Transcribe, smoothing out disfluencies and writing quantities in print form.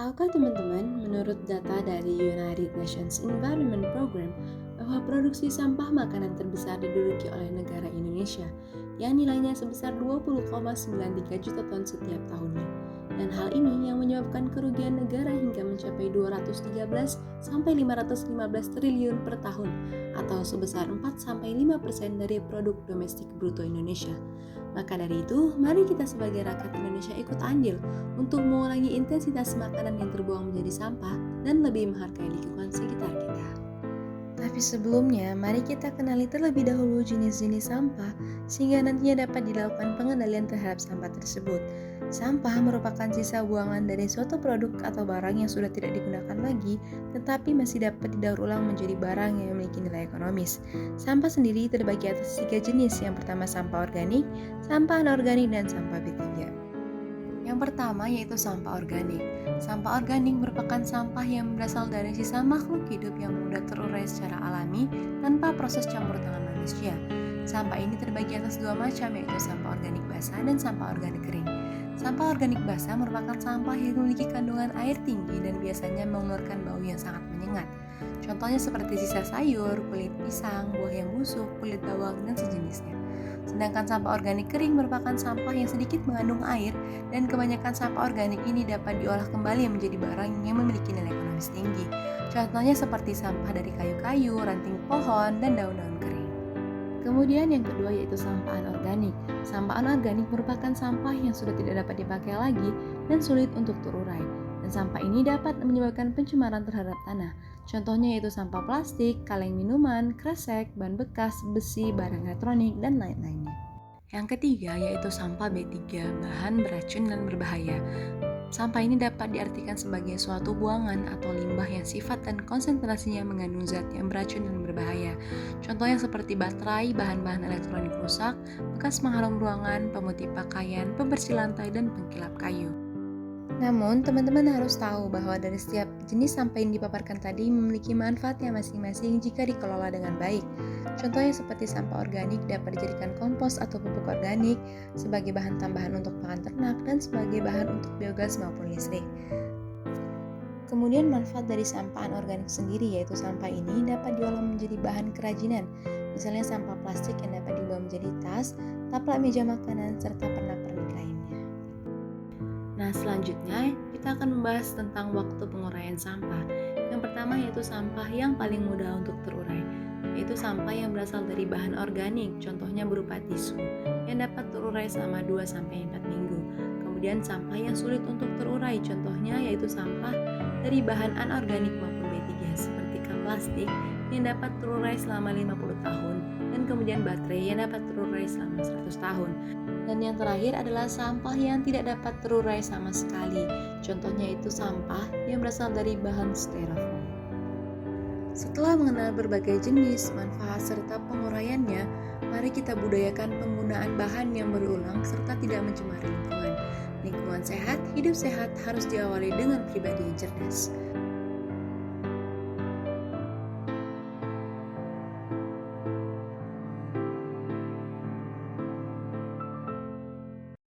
Tahukah teman-teman, menurut data dari United Nations Environment Program, bahwa produksi sampah makanan terbesar diduduki oleh negara Indonesia, yang nilainya sebesar 20,93 juta ton setiap tahunnya. Dan hal ini yang menyebabkan kerugian negara hingga mencapai 213 sampai 515 triliun per tahun, atau sebesar 4-5% dari produk domestik bruto Indonesia. Maka dari itu, mari kita sebagai rakyat Indonesia ikut andil untuk mengurangi intensitas makanan yang terbuang menjadi sampah dan lebih menghargai lingkungan sekitar kita. Tapi sebelumnya, mari kita kenali terlebih dahulu jenis-jenis sampah sehingga nantinya dapat dilakukan pengendalian terhadap sampah tersebut. Sampah merupakan sisa buangan dari suatu produk atau barang yang sudah tidak digunakan lagi, tetapi masih dapat didaur ulang menjadi barang yang memiliki nilai ekonomis. Sampah sendiri terbagi atas 3 jenis. Yang pertama sampah organik, sampah anorganik, dan sampah B3. Yang pertama yaitu sampah organik. Sampah organik merupakan sampah yang berasal dari sisa makhluk hidup yang mudah terurai secara alami tanpa proses campur tangan manusia. Sampah ini terbagi atas 2 macam, yaitu sampah organik basah dan sampah organik kering. Sampah organik basah merupakan sampah yang memiliki kandungan air tinggi dan biasanya mengeluarkan bau yang sangat menyengat. Contohnya seperti sisa sayur, kulit pisang, buah yang busuk, kulit bawang, dan sejenisnya. Sedangkan sampah organik kering merupakan sampah yang sedikit mengandung air, dan kebanyakan sampah organik ini dapat diolah kembali menjadi barang yang memiliki nilai ekonomis tinggi. Contohnya seperti sampah dari kayu-kayu, ranting pohon, dan daun-daun kering. Kemudian yang kedua yaitu sampah anorganik. Sampah anorganik merupakan sampah yang sudah tidak dapat dipakai lagi dan sulit untuk terurai. Dan sampah ini dapat menyebabkan pencemaran terhadap tanah. Contohnya yaitu sampah plastik, kaleng minuman, kresek, ban bekas, besi, barang elektronik, dan lain-lainnya. Yang ketiga yaitu sampah B3, bahan beracun dan berbahaya. Sampah ini dapat diartikan sebagai suatu buangan atau limbah yang sifat dan konsentrasinya mengandung zat yang beracun dan berbahaya. Contohnya seperti baterai, bahan-bahan elektronik rusak, bekas mengharum ruangan, pemutih pakaian, pembersih lantai, dan pengkilap kayu. Namun, teman-teman harus tahu bahwa dari setiap jenis sampah yang dipaparkan tadi memiliki manfaatnya masing-masing jika dikelola dengan baik. Contohnya seperti sampah organik dapat dijadikan kompos atau pupuk organik, sebagai bahan tambahan untuk pakan ternak, dan sebagai bahan untuk biogas maupun listrik. Kemudian manfaat dari sampah anorganik sendiri, yaitu sampah ini dapat diolah menjadi bahan kerajinan. Misalnya sampah plastik yang dapat diubah menjadi tas, taplak meja makanan, serta pernak-pernik lainnya. Nah, selanjutnya kita akan membahas tentang waktu penguraian sampah. Yang pertama yaitu sampah yang paling mudah untuk terurai, yaitu sampah yang berasal dari bahan organik, contohnya berupa tisu, yang dapat terurai selama 2-4 minggu. Kemudian sampah yang sulit untuk terurai, contohnya yaitu sampah dari bahan anorganik maupun B3, seperti kap plastik yang dapat terurai selama 50 tahun, dan kemudian baterai yang dapat terurai selama 100 tahun. Dan yang terakhir adalah sampah yang tidak dapat terurai sama sekali. Contohnya itu sampah yang berasal dari bahan styrofoam. Setelah mengenal berbagai jenis, manfaat, serta penguraiannya, mari kita budayakan penggunaan bahan yang berulang serta tidak mencemari lingkungan. Lingkungan sehat, hidup sehat harus diawali dengan pribadi yang cerdas.